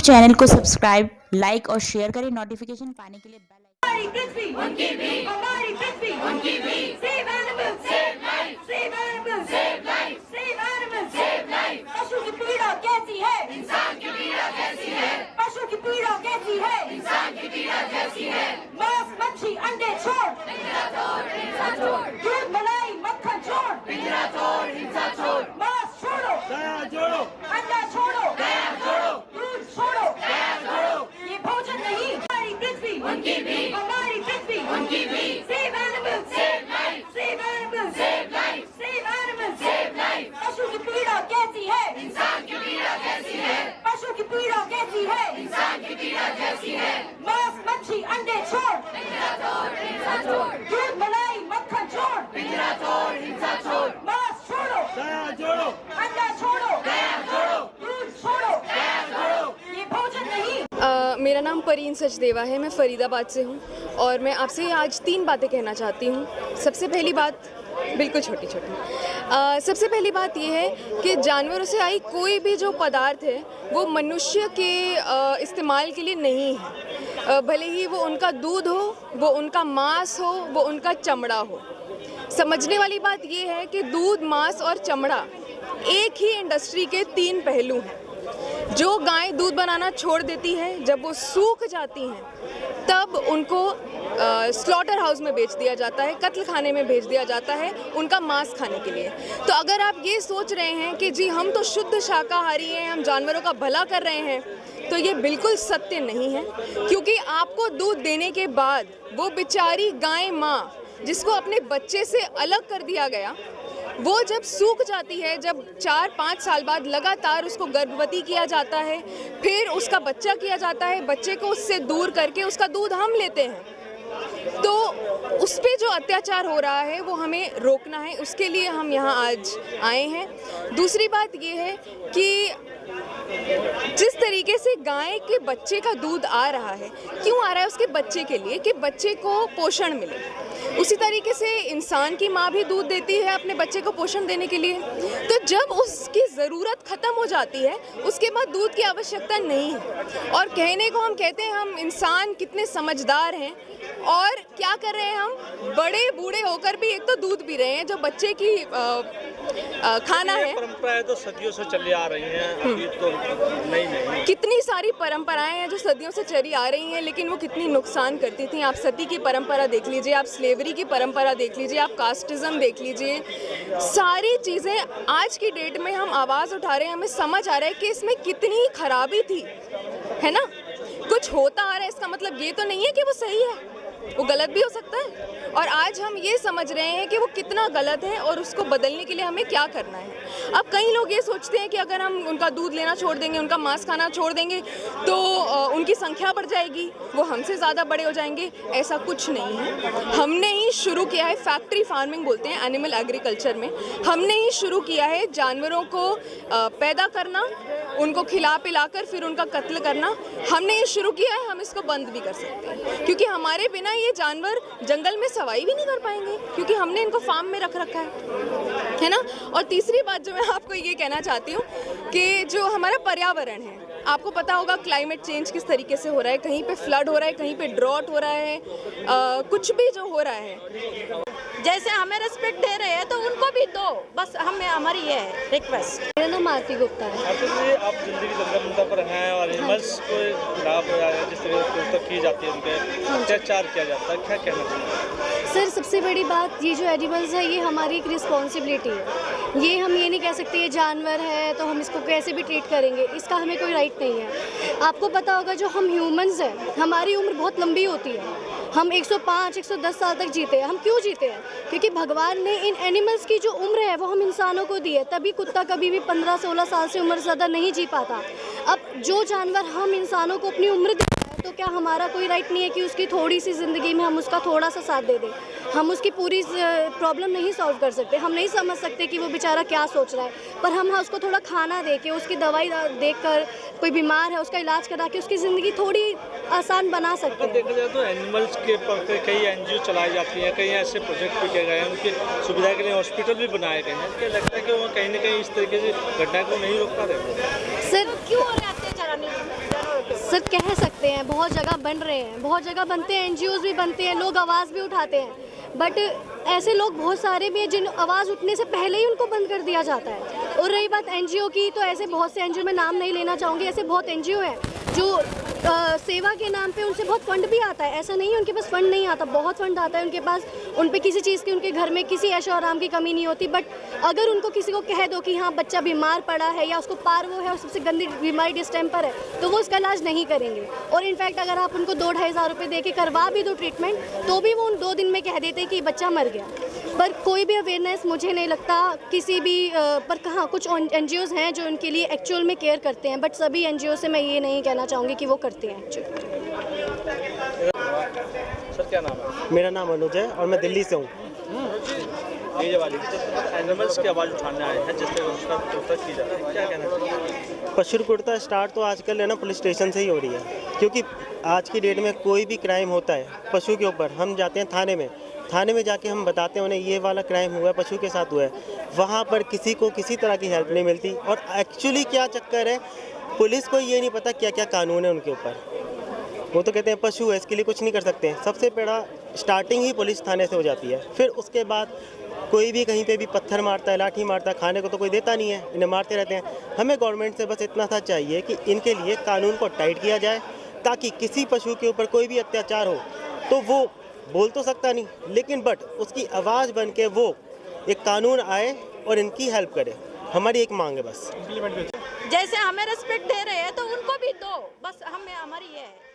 Channel को subscribe, like और share करें। नोटिफिकेशन पाने के लिए बेल हमारी पृथ्वी उनकी भी, हमारी पृथ्वी उनकी भी। Save animals, save life, save animals, save life, save animals, save life. पशु की पीड़ा कैसी है, इंसान की पीड़ा कैसी है। पशु की पीड़ा कैसी है, इंसान की पीड़ा कैसी है। मांस, मच्छी, अंडे छोड़, पिंजरा तोड़, हिंसा छोड़। दूध, मलाई, मक्खन छोड़, पिंजरा तोड़, हिंसा छोड़। मांस छोड़ो, दया जोड़ो। अंडा छोड़ो, दया जोड़ो। दूध छोड़ो, दया जोड़ो। ये भोजन नहीं, हमारी पृथ्वी उनकी भी, हमारी पृथ्वी उनकी भी। Save animals, save life, save animals, save life, save animals, save life. पशु की पीड़ा कैसी है, इंसान की पीड़ा कैसी है। पशु की पीड़ा कैसी है, इंसान की पीड़ा कैसी है। मांस, मच्छी, अंडे छोड़, पिंजरा तोड़, हिंसा छोड़। दूध, मलाई, मक्खन छोड़, पिंजरा तोड़, हिंसा छोड़। मांस छोड़ो, दया जोड़ो। अंडा छोड़ो, दया जोड़ो। दूध छोड़ो, दया जोड़ो। ये भोजन नहीं। मेरा नाम परीन सचदेवा है, मैं फ़रीदाबाद से हूँ और मैं आपसे आज 3 बातें कहना चाहती हूँ। सबसे पहली बात, बिल्कुल छोटी छोटी, सबसे पहली बात ये है कि जानवरों से आई कोई भी जो पदार्थ है वो मनुष्य के इस्तेमाल के लिए नहीं है। भले ही वो उनका दूध हो, वो उनका मांस हो, वो उनका चमड़ा हो। समझने वाली बात ये है कि दूध, मांस और चमड़ा एक ही इंडस्ट्री के 3 पहलू हैं। जो गाय दूध बनाना छोड़ देती है, जब वो सूख जाती हैं तब उनको स्लॉटर हाउस में बेच दिया जाता है, कत्ल खाने में भेज दिया जाता है उनका मांस खाने के लिए। तो अगर आप ये सोच रहे हैं कि जी हम तो शुद्ध शाकाहारी हैं, हम जानवरों का भला कर रहे हैं, तो ये बिल्कुल सत्य नहीं है। क्योंकि आपको दूध देने के बाद वो बेचारी गाय माँ जिसको अपने बच्चे से अलग कर दिया गया, वो जब सूख जाती है, जब 4-5 साल बाद लगातार उसको गर्भवती किया जाता है, फिर उसका बच्चा किया जाता है, बच्चे को उससे दूर करके उसका दूध हम लेते हैं, तो उस पे जो अत्याचार हो रहा है वो हमें रोकना है। उसके लिए हम यहाँ आज आए हैं। दूसरी बात ये है कि जिस तरीके से गाय के बच्चे का दूध आ रहा है, क्यों आ रहा है? उसके बच्चे के लिए, कि बच्चे को पोषण मिले। उसी तरीके से इंसान की माँ भी दूध देती है अपने बच्चे को पोषण देने के लिए। तो जब उसकी ज़रूरत ख़त्म हो जाती है, उसके बाद दूध की आवश्यकता नहीं है। और कहने को हम कहते हैं हम इंसान कितने समझदार हैं, और क्या कर रहे हैं हम? बड़े बूढ़े होकर भी एक तो दूध पी रहे हैं जो बच्चे की खाना है। परंपराएं तो सदियों से चली आ रही हैं, अभी तो नहीं। कितनी सारी परंपराएं हैं जो सदियों से चली आ रही हैं, लेकिन वो कितनी नुकसान करती थी। आप सती की परंपरा देख लीजिए, आप स्लेवरी की परंपरा देख लीजिए, आप कास्टिज्म देख लीजिए। सारी चीज़ें आज की डेट में हम आवाज़ उठा रहे हैं, हमें समझ आ रहा है कि इसमें कितनी खराबी थी, है ना? कुछ होता आ रहा है, इसका मतलब ये तो नहीं है कि वो सही है, वो गलत भी हो सकता है। और आज हम ये समझ रहे हैं कि वो कितना गलत है और उसको बदलने के लिए हमें क्या करना है। अब कई लोग ये सोचते हैं कि अगर हम उनका दूध लेना छोड़ देंगे, उनका मांस खाना छोड़ देंगे, तो उनकी संख्या बढ़ जाएगी, वो हमसे ज़्यादा बड़े हो जाएंगे। ऐसा कुछ नहीं है। हमने ही शुरू किया है, फैक्ट्री फार्मिंग बोलते हैं एनिमल एग्रीकल्चर में, हमने ही शुरू किया है जानवरों को पैदा करना, उनको खिला पिलाकर फिर उनका कत्ल करना। हमने ये शुरू किया है, हम इसको बंद भी कर सकते हैं, क्योंकि हमारे बिना ये जानवर जंगल में सवारी भी नहीं कर पाएंगे, क्योंकि हमने इनको फार्म में रख रखा है ना। और तीसरी बात जो मैं आपको ये कहना चाहती हूँ कि जो हमारा पर्यावरण है, आपको पता होगा क्लाइमेट चेंज किस तरीके से हो रहा है। कहीं पे फ्लड हो रहा है, कहीं पे ड्रॉट हो रहा है, कुछ भी जो हो रहा है। जैसे हमें रिस्पेक्ट दे रहे हैं तो उनको भी दो, बस हमें हमारी ये है रिक्वेस्ट। मेरा नाम आरती गुप्ता है। आप जिंदगी जंगल मुद्दा पर हैं और एनिमल्स को खिलाफ जिस तरह की जाती है, उनके अत्याचार किया जाता है, क्या कहना चाहिए? सर, सबसे बड़ी बात, ये जो एनिमल्स है ये हमारी एक रिस्पॉन्सिबिलिटी है। ये हम ये नहीं कह सकते ये जानवर है तो हम इसको कैसे भी ट्रीट करेंगे, इसका हमें कोई राइट नहीं है। आपको पता होगा जो हम ह्यूमंस हैं, हमारी उम्र बहुत लंबी होती है। हम 105-110 साल तक जीते हैं। हम क्यों जीते हैं? क्योंकि भगवान ने इन एनिमल्स की जो उम्र है वो हम इंसानों को दी है। तभी कुत्ता कभी भी 15-16 साल से उम्र ज़्यादा नहीं जी पाता। अब जो जानवर हम इंसानों को अपनी उम्र देता है, तो क्या हमारा कोई राइट नहीं है कि उसकी थोड़ी सी ज़िंदगी में हम उसका थोड़ा सा साथ दे दें? हम उसकी पूरी प्रॉब्लम नहीं सॉल्व कर सकते, हम नहीं समझ सकते कि वो बेचारा क्या सोच रहा है, पर हम उसको थोड़ा खाना दे के, उसकी दवाई देकर, कोई बीमार है उसका इलाज करा के उसकी ज़िंदगी थोड़ी आसान बना सकते हैं। देखा जाए तो एनिमल्स के पर कई एनजीओ चलाई जाती हैं, कई ऐसे प्रोजेक्ट भी किए गए हैं, उनकी सुविधा के लिए हॉस्पिटल भी बनाए गए हैं। क्या लगता है कि वो कहीं ना कहीं इस तरीके से घटना को नहीं रोक पा रहे? सर, क्यों हो रहे अत्याचार सर कह सकते हैं बहुत जगह बन रहे हैं, बहुत जगह बनते हैं, एनजीओज़ भी बनते हैं, लोग आवाज़ भी उठाते हैं, बट ऐसे लोग बहुत सारे भी हैं जिन आवाज़ उठने से पहले ही उनको बंद कर दिया जाता है। और रही बात एनजीओ की, तो ऐसे बहुत से एनजीओ, में नाम नहीं लेना चाहूँगी, ऐसे बहुत एनजीओ हैं जो सेवा के नाम पे उनसे बहुत फंड भी आता है। ऐसा नहीं है उनके पास फंड नहीं आता, बहुत फंड आता है उनके पास, उन पे किसी चीज़ की, उनके घर में किसी ऐशो आराम की कमी नहीं होती। बट अगर उनको किसी को कह दो कि हाँ बच्चा बीमार पड़ा है या उसको पार्वो है और सबसे गंदी बीमारी डिस्टेम्पर है, तो वो उसका इलाज नहीं करेंगे। और इनफैक्ट अगर आप उनको 2-2.5 हज़ार रुपये दे के करवा भी दो ट्रीटमेंट, तो भी वो उन 2 दिन में कह देते कि बच्चा मर गया। पर कोई भी अवेयरनेस मुझे नहीं लगता किसी भी पर कहाँ कुछ एनजीओज़ हैं जो उनके लिए एक्चुअल में केयर करते हैं, बट सभी एनजीओ से मैं ये नहीं कहना चाहूँगी कि वो करते हैं एक्चुअली। सर क्या नाम है? मेरा नाम अनुज है और मैं दिल्ली से हूँ। ये वाली एनिमल्स की आवाज़ उठाने आए हैं, जिससे उसका प्रोटेक्ट की जाती है, क्या कहना चाहिए? पशु कुर्ता स्टार्ट तो आजकल है ना पुलिस स्टेशन से ही हो रही है, क्योंकि आज की डेट में कोई भी क्राइम होता है पशु के ऊपर, हम जाते हैं थाने में जाके हम बताते हैं उन्हें ये वाला क्राइम हुआ है, पशु के साथ हुआ है, वहाँ पर किसी को किसी तरह की हेल्प नहीं मिलती। और एक्चुअली क्या चक्कर है, पुलिस को ये नहीं पता क्या क्या कानून है उनके ऊपर। वो तो कहते हैं पशु है, इसके लिए कुछ नहीं कर सकते हैं। सबसे बड़ा स्टार्टिंग ही पुलिस थाने से हो जाती है, फिर उसके बाद कोई भी कहीं पे भी पत्थर मारता है, लाठी मारता है, खाने को तो कोई देता नहीं है, इन्हें मारते रहते हैं। हमें गवर्नमेंट से बस इतना सा चाहिए कि इनके लिए कानून को टाइट किया जाए, ताकि किसी पशु के ऊपर कोई भी अत्याचार हो तो वो बोल तो सकता नहीं, लेकिन बट उसकी आवाज़ बन के वो एक कानून आए और इनकी हेल्प करे। हमारी एक मांग है बस। जैसे हमें रिस्पेक्ट दे रहे हैं तो उनको भी दो, बस हमें हमारी ये है।